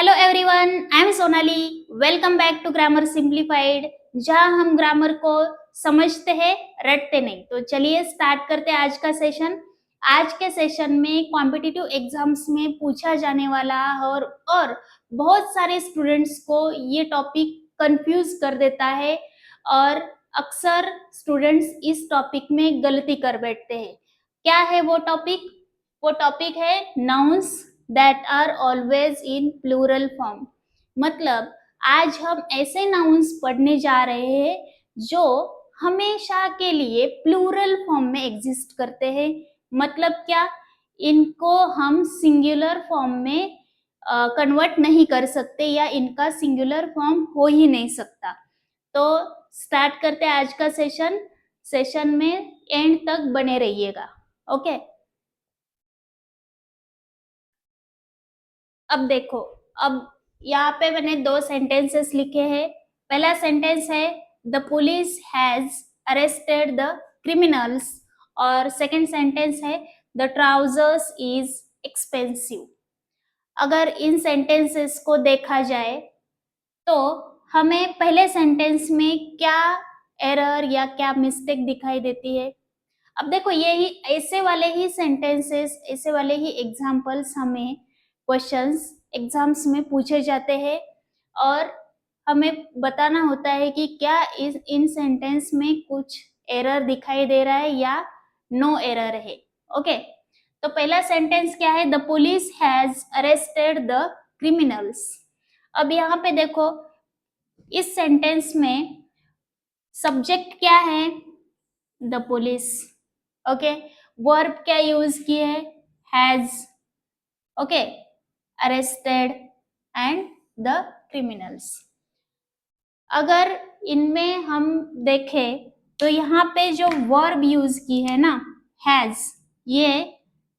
Hello everyone, I am Sonali. Welcome back to grammar simplified, जहां हम grammar को समझते हैं, रटते नहीं। तो चलिए स्टार्ट करते हैं आज का सेशन। आज के सेशन में कॉम्पिटिटिव एग्जाम्स में पूछा जाने वाला और बहुत सारे स्टूडेंट्स को ये टॉपिक कंफ्यूज कर देता है और अक्सर स्टूडेंट्स इस टॉपिक में गलती कर बैठते हैं। क्या है वो टॉपिक? वो टॉपिक है nouns that are always in plural form. मतलब आज हम ऐसे नाउन्स पढ़ने जा रहे हैं जो हमेशा के लिए प्लूरल फॉर्म में एग्जिस्ट करते हैं। मतलब क्या? इनको हम सिंगुलर फॉर्म में कन्वर्ट नहीं कर सकते या इनका सिंगुलर फॉर्म हो ही नहीं सकता। तो स्टार्ट करते हैं आज का सेशन। सेशन में एंड तक बने रहिएगा। ओके। अब देखो, अब यहाँ पे मैंने दो सेंटेंसेस लिखे हैं। पहला सेंटेंस है the police has arrested the criminals और सेकंड सेंटेंस है द ट्राउजर्स इज एक्सपेंसिव। अगर इन सेंटेंसेस को देखा जाए तो हमें पहले सेंटेंस में क्या एरर या क्या मिस्टेक दिखाई देती है? अब देखो, यही ऐसे वाले ही सेंटेंसेस, ऐसे वाले ही एग्जाम्पल्स हमें क्वेश्चंस एग्जाम्स में पूछे जाते हैं और हमें बताना होता है कि क्या इस इन सेंटेंस में कुछ एरर दिखाई दे रहा है या नो एरर है। ओके। तो पहला सेंटेंस क्या है? The police has arrested the criminals. अब यहाँ पे देखो, इस सेंटेंस में सब्जेक्ट क्या है? The police. ओके। वर्ब क्या यूज किए है? Has. Okay. Arrested and the criminals. अगर इनमें हम देखें तो यहाँ पे जो वर्ब यूज की है ना, हैज, ये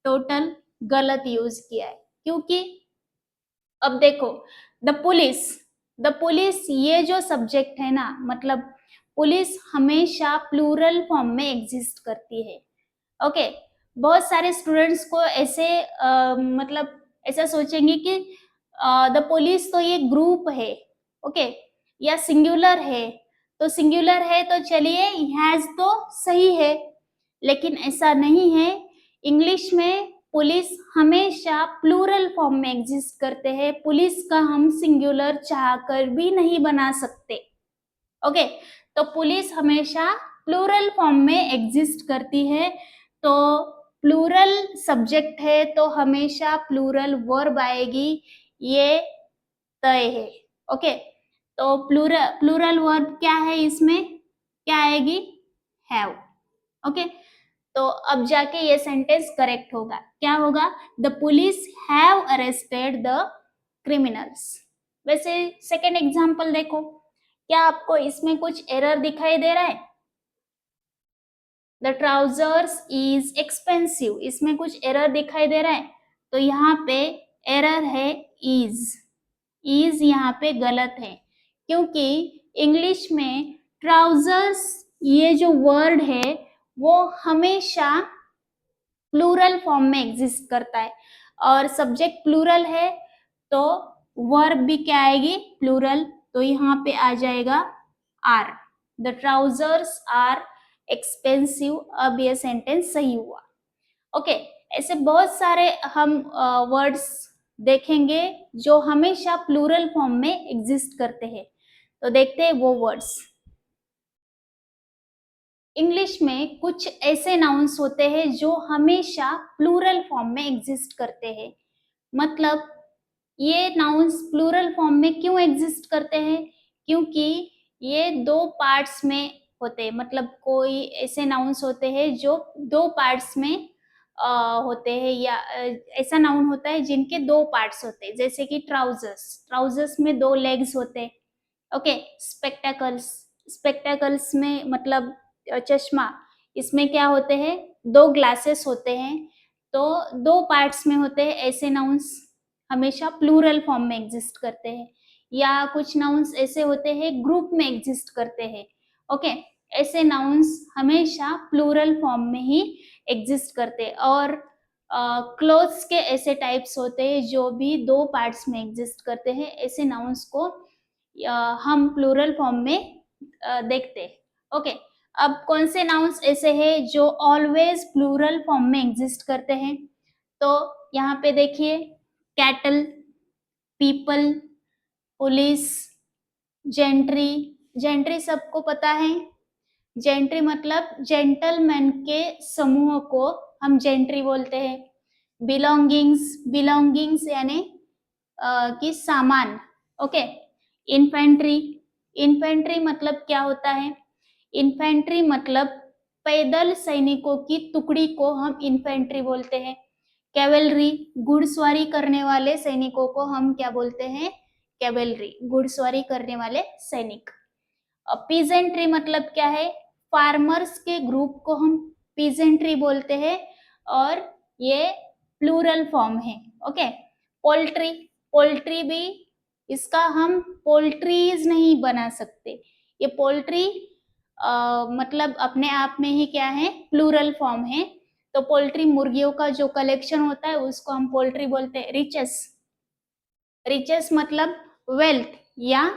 टोटल गलत यूज किया है। क्योंकि अब देखो, द पुलिस ये जो सब्जेक्ट है ना, मतलब पुलिस हमेशा प्लूरल फॉर्म में एग्जिस्ट करती है। ओके। बहुत सारे स्टूडेंट्स को ऐसे मतलब ऐसा सोचेंगे कि द पुलिस तो ये ग्रुप है। ओके। या सिंगुलर है, तो सिंगुलर है तो चलिए हैज तो सही है, लेकिन ऐसा नहीं है। इंग्लिश में पुलिस हमेशा प्लूरल फॉर्म में एग्जिस्ट करते हैं। पुलिस का हम सिंगुलर चाहकर भी नहीं बना सकते। ओके। तो पुलिस हमेशा प्लूरल फॉर्म में एग्जिस्ट करती है। तो प्लूरल सब्जेक्ट है तो हमेशा प्लूरल वर्ब आएगी, ये तय है। ओके। तो प्लूरल वर्ब क्या है? इसमें क्या आएगी? हैव। ओके। तो अब जाके ये सेंटेंस करेक्ट होगा। क्या होगा? The police have arrested the criminals. वैसे सेकेंड एग्जाम्पल देखो, क्या आपको इसमें कुछ एरर दिखाई दे रहा है? द ट्राउजर्स इज एक्सपेंसिव, इसमें कुछ एरर दिखाई दे रहा है? तो यहाँ पे एरर है इज। इज यहाँ पे गलत है, क्योंकि इंग्लिश में ट्राउजर्स ये जो वर्ड है वो हमेशा प्लूरल फॉर्म में एग्जिस्ट करता है और सब्जेक्ट प्लूरल है तो वर्ब भी क्या आएगी? प्लूरल। तो यहाँ पे आ जाएगा are. The trousers are expensive. अब ये सेंटेंस सही हुआ। ओके। ऐसे बहुत सारे हम वर्ड्स देखेंगे जो हमेशा प्लूरल फॉर्म में एग्जिस्ट करते हैं। तो देखते हैं वो वर्ड्स। इंग्लिश में कुछ ऐसे नाउन्स होते हैं जो हमेशा प्लूरल फॉर्म में एग्जिस्ट करते हैं। मतलब ये नाउन्स प्लूरल फॉर्म में क्यों एग्जिस्ट करते हैं? क्योंकि ये दो पार्ट्स में होते हैं। मतलब कोई ऐसे नाउन्स होते हैं जो दो पार्ट्स में होते हैं, या ऐसा नाउन होता है जिनके दो पार्ट्स होते हैं, जैसे कि ट्राउजर्स। ट्राउजर्स में दो लेग्स होते हैं। ओके। स्पेक्टेकल्स, स्पेक्टेकल्स में मतलब चश्मा, इसमें क्या होते हैं? दो ग्लासेस होते हैं। तो दो पार्ट्स में होते हैं। ऐसे नाउन्स हमेशा प्लूरल फॉर्म में एग्जिस्ट करते हैं। या कुछ नाउन्स ऐसे होते हैं ग्रुप में एग्जिस्ट करते हैं। ओके। ऐसे नाउन्स हमेशा प्लूरल फॉर्म में ही एग्जिस्ट करते हैं। और क्लोथ्स के ऐसे टाइप्स होते हैं जो भी दो पार्ट्स में एग्जिस्ट करते हैं, ऐसे नाउन्स को हम प्लूरल फॉर्म में देखते हैं। ओके, अब कौन से नाउन्स ऐसे हैं जो ऑलवेज प्लूरल फॉर्म में एग्जिस्ट करते हैं? तो यहाँ पे देखिए, cattle, people, police, gentry. Gentry सबको पता है, जेंट्री मतलब जेंटलमैन के समूह को हम जेंट्री बोलते हैं। बिलोंगिंग्स, बिलोंगिंग्स यानी कि सामान। ओके, इन्फेंट्री, इन्फेंट्री मतलब क्या होता है? इन्फेंट्री मतलब पैदल सैनिकों की टुकड़ी को हम इन्फेंट्री बोलते हैं। कैवेलरी, घुड़सवारी करने वाले सैनिकों को हम क्या बोलते हैं? कैवेलरी, घुड़सवारी करने वाले सैनिक। पीजेंट्री मतलब क्या है? फार्मर्स के ग्रुप को हम पीजेंट्री बोलते हैं और ये प्लूरल फॉर्म है। ओके, पोल्ट्री, पोल्ट्री भी इसका हम पोल्ट्रीज नहीं बना सकते, ये पोल्ट्री मतलब अपने आप में ही क्या है? प्लूरल फॉर्म है। तो पोल्ट्री मुर्गियों का जो कलेक्शन होता है उसको हम पोल्ट्री बोलते हैं। रिचेस, रिचेस मतलब वेल्थ या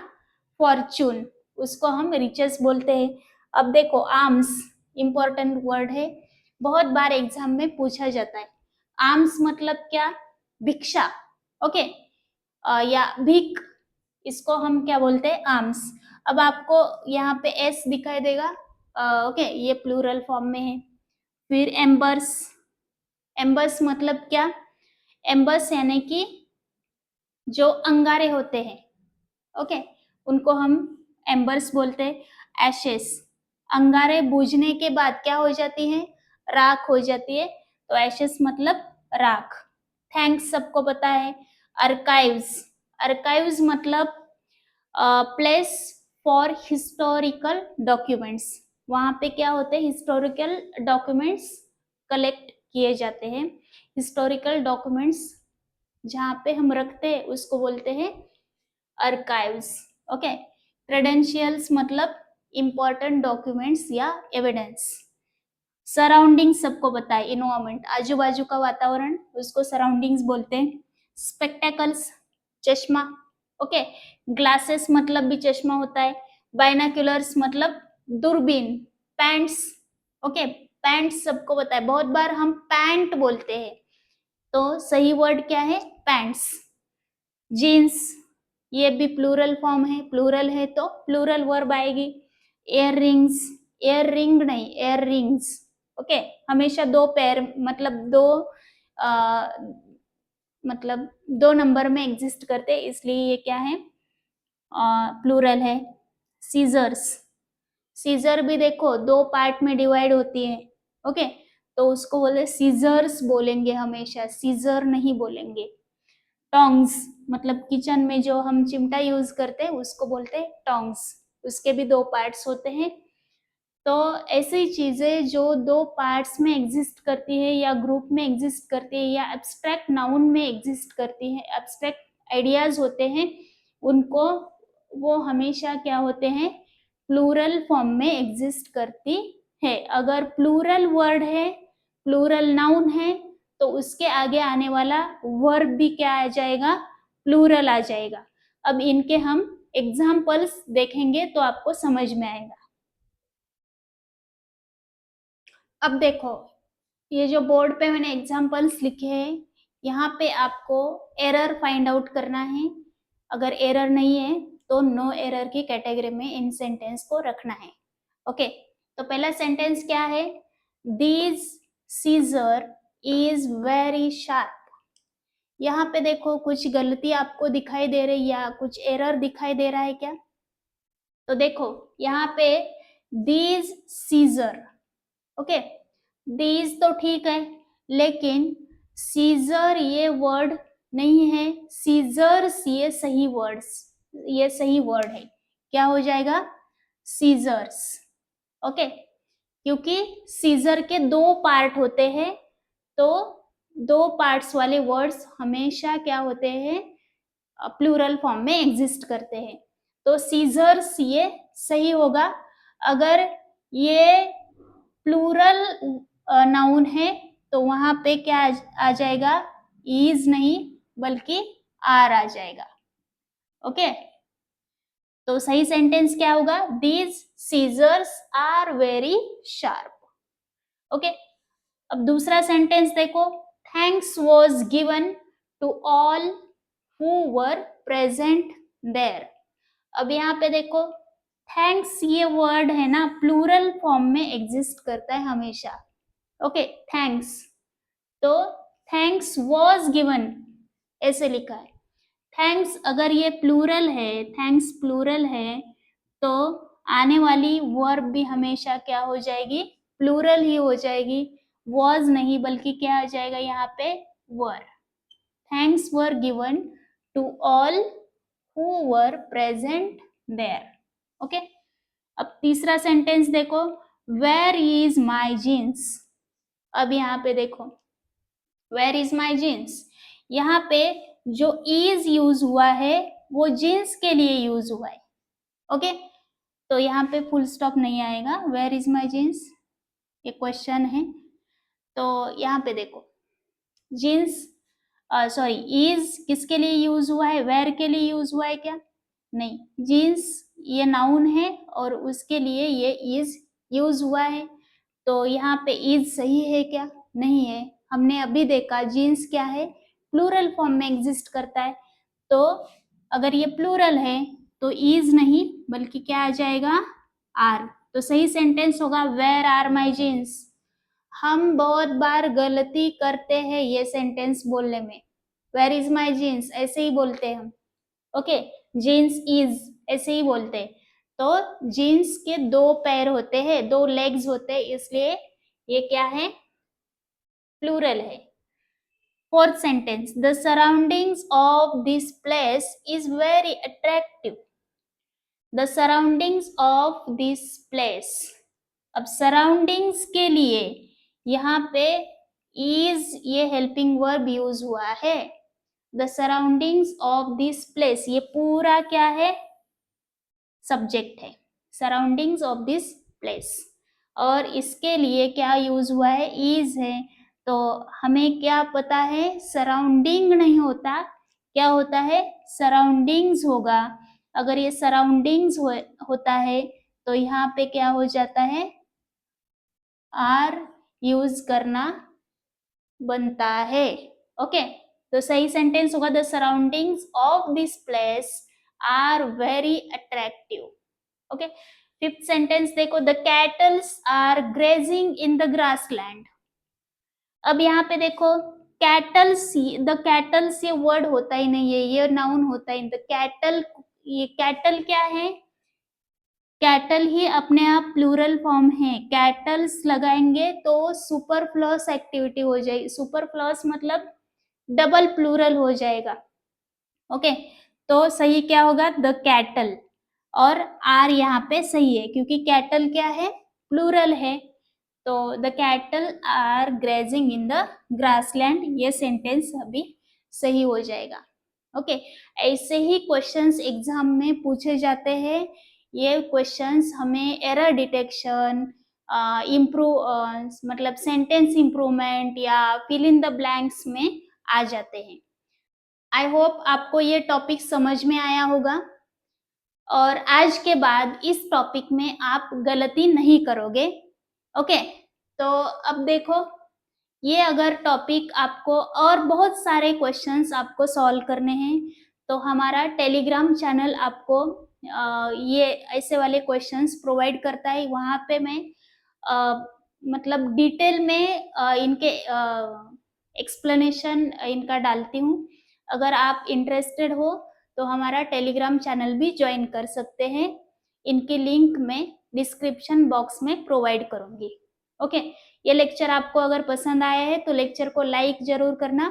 फॉर्चून, उसको हम रिचेस बोलते हैं। अब देखो, आर्म्स इंपॉर्टेंट वर्ड है, बहुत बार एग्जाम में पूछा जाता है। आर्म्स मतलब क्या? भिक्षा। ओके, या भीख, इसको हम क्या बोलते हैं? आर्म्स। अब आपको यहाँ पे एस दिखाई देगा। ओके, ये प्लूरल फॉर्म में है। फिर एम्बर्स, एम्बर्स मतलब क्या? एम्बर्स यानी कि जो अंगारे होते हैं, ओके, उनको हम एम्बर्स बोलते हैं। एशेस, अंगारे बुझने के बाद क्या हो जाती है? राख हो जाती है, तो एशेस मतलब राख। थैंक्स सबको पता है। आर्काइव्स, आर्काइव्स मतलब प्लेस फॉर हिस्टोरिकल डॉक्यूमेंट्स, वहां पे क्या होते हैं? हिस्टोरिकल डॉक्यूमेंट्स कलेक्ट किए जाते हैं। हिस्टोरिकल डॉक्यूमेंट्स जहाँ पे हम रखते हैं उसको बोलते हैं आर्काइव्स। ओके, क्रेडेंशियल्स मतलब इंपॉर्टेंट डॉक्यूमेंट्स या एविडेंस। सराउंडिंग सबको पता है, इन्वायरमेंट, आजू बाजू का वातावरण, उसको सराउंडिंग्स बोलते हैं। स्पेक्टेकल्स, चश्मा। ओके, ग्लासेस मतलब भी चश्मा होता है। बाइनाक्यूलर्स मतलब दूरबीन। पैंट्स, ओके, पैंट्स सबको पता है, बहुत बार हम पैंट बोलते हैं, तो सही वर्ड क्या है? पैंट्स। जीन्स, ये भी प्लूरल फॉर्म है, प्लूरल है तो प्लूरल वर्ब आएगी। एयर रिंग्स, एयर रिंग नहीं, एयर रिंग्स। ओके, हमेशा दो पैर मतलब आ, दो नंबर में एग्जिस्ट करते, इसलिए ये क्या है? प्लूरल है। सीजर्स, सीजर भी देखो दो पार्ट में डिवाइड होती है। ओके, तो उसको बोले सीजर्स बोलेंगे, हमेशा सीजर नहीं बोलेंगे। टोंग्स मतलब किचन में जो हम चिमटा यूज करते हैं उसको बोलते हैं टोंग्स, उसके भी दो पार्ट्स होते हैं। तो ऐसी चीजें जो दो पार्ट्स में एग्जिस्ट करती है या ग्रुप में एग्जिस्ट करती है या एब्स्ट्रैक्ट नाउन में एग्जिस्ट करती है, एब्स्ट्रैक्ट आइडियाज होते हैं, उनको वो हमेशा क्या होते हैं? प्लूरल फॉर्म में एग्जिस्ट करती है। अगर प्लूरल वर्ड है, प्लूरल नाउन है, तो उसके आगे आने वाला वर्ब भी क्या आ जाएगा? प्लूरल आ जाएगा। अब इनके हम एग्जाम्पल्स देखेंगे तो आपको समझ में आएगा। अब देखो, ये जो बोर्ड पे मैंने एग्जाम्पल्स लिखे हैं, यहाँ पे आपको एरर फाइंड आउट करना है। अगर एरर नहीं है तो नो एरर की कैटेगरी में इन सेंटेंस को रखना है। ओके, तो पहला सेंटेंस क्या है? This scissor is very sharp. यहाँ पे देखो, कुछ गलती आपको दिखाई दे रही या कुछ एरर दिखाई दे रहा है क्या? तो देखो यहाँ पे दिस सीजर, ओके, दीज तो ठीक है, लेकिन सीजर ये वर्ड नहीं है, सीजर्स ये सही वर्ड्स, ये सही वर्ड है, क्या हो जाएगा? सीजर्स। ओके, क्योंकि सीजर के दो पार्ट होते हैं, तो दो पार्ट्स वाले वर्ड्स हमेशा क्या होते हैं? प्लूरल फॉर्म में एग्जिस्ट करते हैं, तो सीजर्स ये सही होगा। अगर ये प्लूरल नाउन है तो वहां पे क्या आ जाएगा, इज नहीं बल्कि आर आ जाएगा। ओके, तो सही सेंटेंस क्या होगा, these scissors are very sharp. Okay, अब दूसरा सेंटेंस देखो, thanks was given to all who were present there. अब यहाँ पे देखो, थैंक्स ये वर्ड है ना, प्लूरल फॉर्म में एग्जिस्ट करता है हमेशा। ओके, थैंक्स, तो थैंक्स वॉज गिवन ऐसे लिखा है। थैंक्स अगर ये प्लूरल है, थैंक्स प्लूरल है, तो आने वाली वर्ब भी हमेशा क्या हो जाएगी, प्लूरल ही हो जाएगी, वॉज नहीं बल्कि क्या आ जाएगा यहाँ पे, were. Thanks were given to all who were present there. Okay, अब तीसरा सेंटेंस देखो, वेयर इज माई जीन्स। अब यहाँ पे देखो, वेयर इज माई जीन्स, यहाँ पे जो इज यूज हुआ है वो जीन्स के लिए यूज हुआ है। ओके, तो यहाँ पे फुल स्टॉप नहीं आएगा, वेयर इज माई जीन्स ये क्वेश्चन है। तो यहाँ पे देखो, जीन्स सॉरी, इज किसके लिए यूज हुआ है, वेयर के लिए यूज हुआ है क्या, नहीं, जीन्स ये नाउन है और उसके लिए ये इज यूज हुआ है। तो यहाँ पे इज सही है क्या, नहीं है, हमने अभी देखा जीन्स क्या है, प्लूरल फॉर्म में एग्जिस्ट करता है। तो अगर ये प्लूरल है तो इज नहीं बल्कि क्या आ जाएगा, आर। तो सही सेंटेंस होगा, वेयर आर माई जीन्स। हम बहुत बार गलती करते हैं ये सेंटेंस बोलने में, वेयर इज माई जीन्स ऐसे ही बोलते हैं हम। ओके, जीन्स इज ऐसे ही बोलते हैं। तो जीन्स के दो पैर होते हैं, दो लेग्स होते हैं, इसलिए ये क्या है, प्लूरल है। Fourth sentence, the surroundings of this place is very attractive. The surroundings of this place, अब सराउंडिंग्स के लिए यहाँ पे इज ये हेल्पिंग वर्ब यूज हुआ है। The surroundings of this place ये पूरा क्या है, सब्जेक्ट है, सराउंडिंग्स ऑफ दिस प्लेस, और इसके लिए क्या यूज हुआ है, इज है। तो हमें क्या पता है, सराउंडिंग नहीं होता, क्या होता है, सराउंडिंग्स होगा। अगर ये सराउंडिंग्स होता है तो यहाँ पे क्या हो जाता है, आर यूज करना बनता है। ओके, तो सही सेंटेंस होगा, the surroundings of this place are very attractive. Okay, fifth sentence देखो, the cattles are grazing in the grassland. अब यहाँ पे देखो, कैटल्स, द कैटल्स ये वर्ड होता ही नहीं है, ये नाउन होता है। द कैटल, ये कैटल क्या है, कैटल ही अपने आप प्लूरल फॉर्म है, कैटल्स लगाएंगे तो सुपरफ्लस एक्टिविटी हो जाएगी, सुपरफ्लस मतलब डबल प्लूरल हो जाएगा। ओके, तो सही क्या होगा, द कैटल, और आर यहाँ पे सही है क्योंकि कैटल क्या है, प्लूरल है। तो the cattle are grazing in the grassland, ये सेंटेंस अभी सही हो जाएगा। ओके, ऐसे ही क्वेश्चंस एग्जाम में पूछे जाते हैं। ये क्वेश्चंस हमें एरर डिटेक्शन, मतलब सेंटेंस इम्प्रूवमेंट या फिल इन द ब्लैंक्स में आ जाते हैं। आई होप आपको ये टॉपिक समझ में आया होगा और आज के बाद इस टॉपिक में आप गलती नहीं करोगे। ओके, तो अब देखो, ये अगर टॉपिक आपको और बहुत सारे क्वेश्चंस आपको सॉल्व करने हैं तो हमारा टेलीग्राम चैनल आपको ये ऐसे वाले क्वेश्चंस प्रोवाइड करता है। वहाँ पे मैं मतलब डिटेल में इनके एक्सप्लेनेशन इनका डालती हूँ। अगर आप इंटरेस्टेड हो तो हमारा टेलीग्राम चैनल भी ज्वाइन कर सकते हैं। इनकी लिंक मैं डिस्क्रिप्शन बॉक्स में प्रोवाइड करूँगी। ओके, ये लेक्चर आपको अगर पसंद आया है तो लेक्चर को लाइक जरूर करना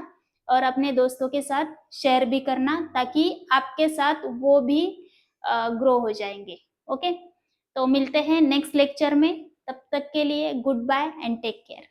और अपने दोस्तों के साथ शेयर भी करना ताकि आपके साथ वो भी ग्रो हो जाएंगे। ओके, तो मिलते हैं नेक्स्ट लेक्चर में, तब तक के लिए goodbye and take care.